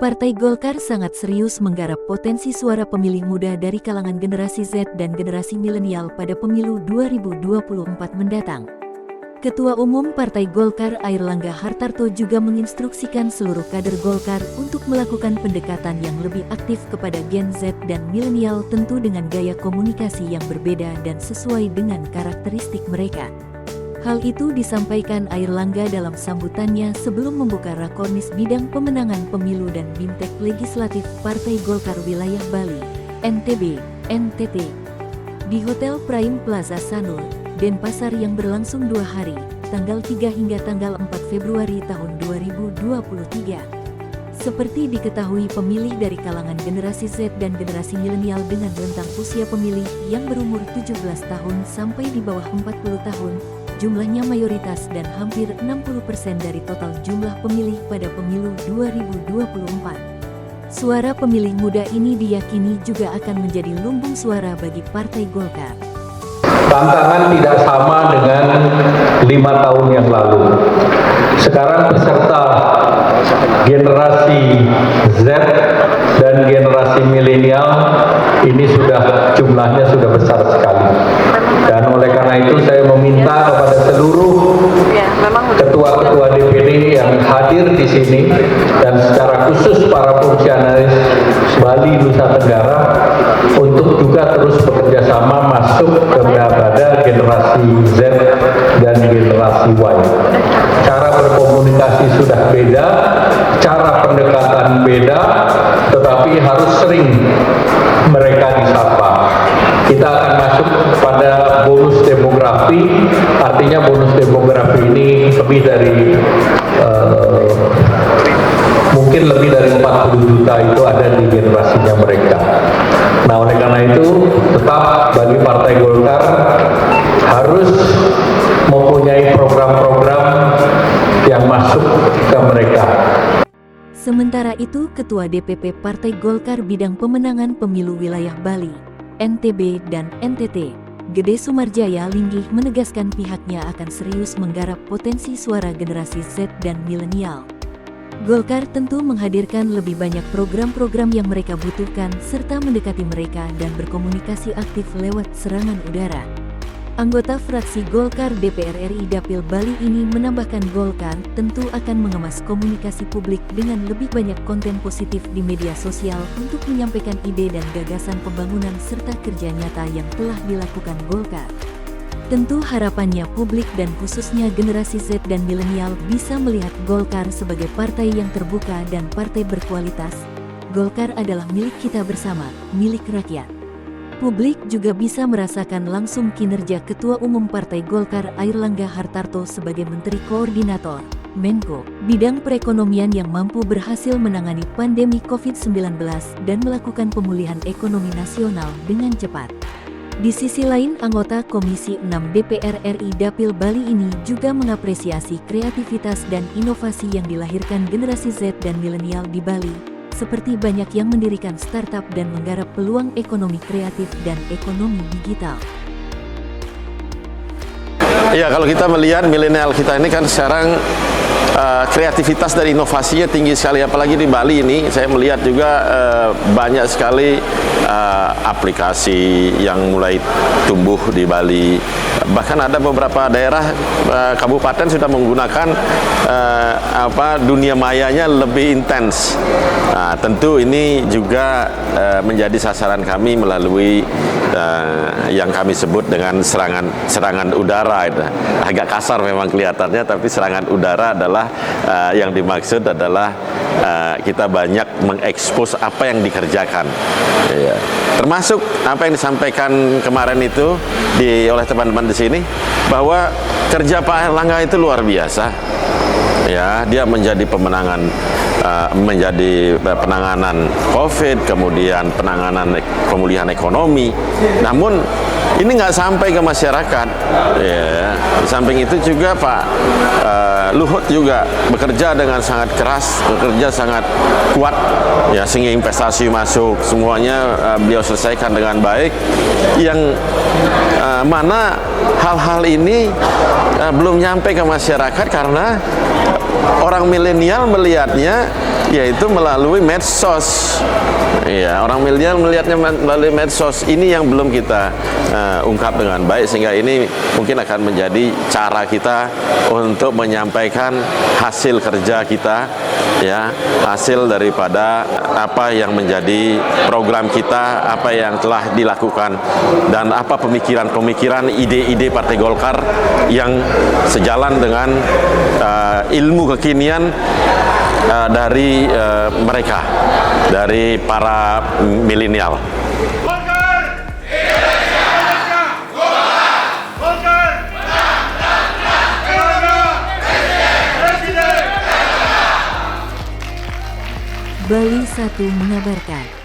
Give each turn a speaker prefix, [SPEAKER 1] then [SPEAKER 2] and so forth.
[SPEAKER 1] Partai Golkar sangat serius menggarap potensi suara pemilih muda dari kalangan generasi Z dan generasi milenial pada pemilu 2024 mendatang. Ketua Umum Partai Golkar Airlangga Hartarto juga menginstruksikan seluruh kader Golkar untuk melakukan pendekatan yang lebih aktif kepada Gen Z dan milenial, tentu dengan gaya komunikasi yang berbeda dan sesuai dengan karakteristik mereka. Hal itu disampaikan Airlangga dalam sambutannya sebelum membuka Rakornis Bidang Pemenangan Pemilu dan Bimtek Legislatif Partai Golkar Wilayah Bali, NTB, NTT, di Hotel Prime Plaza Sanur, Denpasar yang berlangsung 2 hari, tanggal 3 hingga tanggal 4 Februari tahun 2023. Seperti diketahui, pemilih dari kalangan generasi Z dan generasi milenial dengan rentang usia pemilih yang berumur 17 tahun sampai di bawah 40 tahun, jumlahnya mayoritas dan hampir 60% dari total jumlah pemilih pada pemilu 2024. Suara pemilih muda ini diyakini juga akan menjadi lumbung suara bagi Partai Golkar.
[SPEAKER 2] Tantangan tidak sama dengan 5 tahun yang lalu. Sekarang peserta generasi Z dan generasi milenial ini jumlahnya sudah besar sekali. Dan oleh karena itu saya meminta kepada seluruh ketua-ketua DPD yang hadir di sini dan secara khusus para fungsionaris Bali Nusa Tenggara untuk juga terus bekerja sama masuk kepada generasi Z dan generasi Y. Cara berkomunikasi sudah beda, cara pendekatan beda, tetapi harus sering mereka disapa. Kita akan masuk pada bonus demografi, artinya bonus demografi ini mungkin lebih dari 40 juta itu ada di generasinya mereka. Nah, oleh karena itu tetap bagi Partai Golkar harus mempunyai program-program yang masuk ke mereka.
[SPEAKER 1] Sementara itu, Ketua DPP Partai Golkar Bidang Pemenangan Pemilu Wilayah Bali, NTB dan NTT, Gede Sumarjaya Linggih menegaskan pihaknya akan serius menggarap potensi suara generasi Z dan milenial. Golkar tentu menghadirkan lebih banyak program-program yang mereka butuhkan serta mendekati mereka dan berkomunikasi aktif lewat serangan udara. Anggota fraksi Golkar DPR RI Dapil Bali ini menambahkan Golkar tentu akan mengemas komunikasi publik dengan lebih banyak konten positif di media sosial untuk menyampaikan ide dan gagasan pembangunan serta kerja nyata yang telah dilakukan Golkar. Tentu harapannya publik dan khususnya generasi Z dan milenial bisa melihat Golkar sebagai partai yang terbuka dan partai berkualitas. Golkar adalah milik kita bersama, milik rakyat. Publik juga bisa merasakan langsung kinerja Ketua Umum Partai Golkar Airlangga Hartarto sebagai Menteri Koordinator, Menko, bidang perekonomian yang mampu berhasil menangani pandemi COVID-19 dan melakukan pemulihan ekonomi nasional dengan cepat. Di sisi lain, anggota Komisi 6 DPR RI Dapil Bali ini juga mengapresiasi kreativitas dan inovasi yang dilahirkan generasi Z dan milenial di Bali, seperti banyak yang mendirikan startup dan menggarap peluang ekonomi kreatif dan ekonomi digital.
[SPEAKER 3] Ya, kalau kita melihat milenial kita ini kan sekarang kreativitas dan inovasinya tinggi sekali, apalagi di Bali ini saya melihat juga banyak sekali aplikasi yang mulai tumbuh di Bali. Bahkan ada beberapa daerah kabupaten sudah menggunakan dunia mayanya lebih intens. Nah, tentu ini juga menjadi sasaran kami melalui yang kami sebut dengan serangan udara. Agak kasar memang kelihatannya, tapi serangan udara adalah yang dimaksud adalah kita banyak mengekspos apa yang dikerjakan, ya. Termasuk apa yang disampaikan kemarin itu oleh teman-teman di sini, bahwa kerja Pak Airlangga itu luar biasa. Ya, dia menjadi penanganan COVID, kemudian pemulihan ekonomi. Namun ini nggak sampai ke masyarakat. Ya, di samping itu juga Pak Luhut juga bekerja dengan sangat keras, bekerja sangat kuat, ya, sehingga investasi masuk, semuanya beliau selesaikan dengan baik. Yang mana hal-hal ini belum nyampe ke masyarakat karena orang milenial melihatnya yaitu melalui medsos. Ya, orang milenial melihatnya melalui medsos. Ini yang belum kita ungkap dengan baik, sehingga ini mungkin akan menjadi cara kita untuk menyampaikan hasil kerja kita, ya, hasil daripada apa yang menjadi program kita, apa yang telah dilakukan, dan apa pemikiran-pemikiran, ide-ide Partai Golkar yang sejalan dengan ilmu kekinian dari mereka, dari para milenial.
[SPEAKER 1] Bali 1 mengabarkan.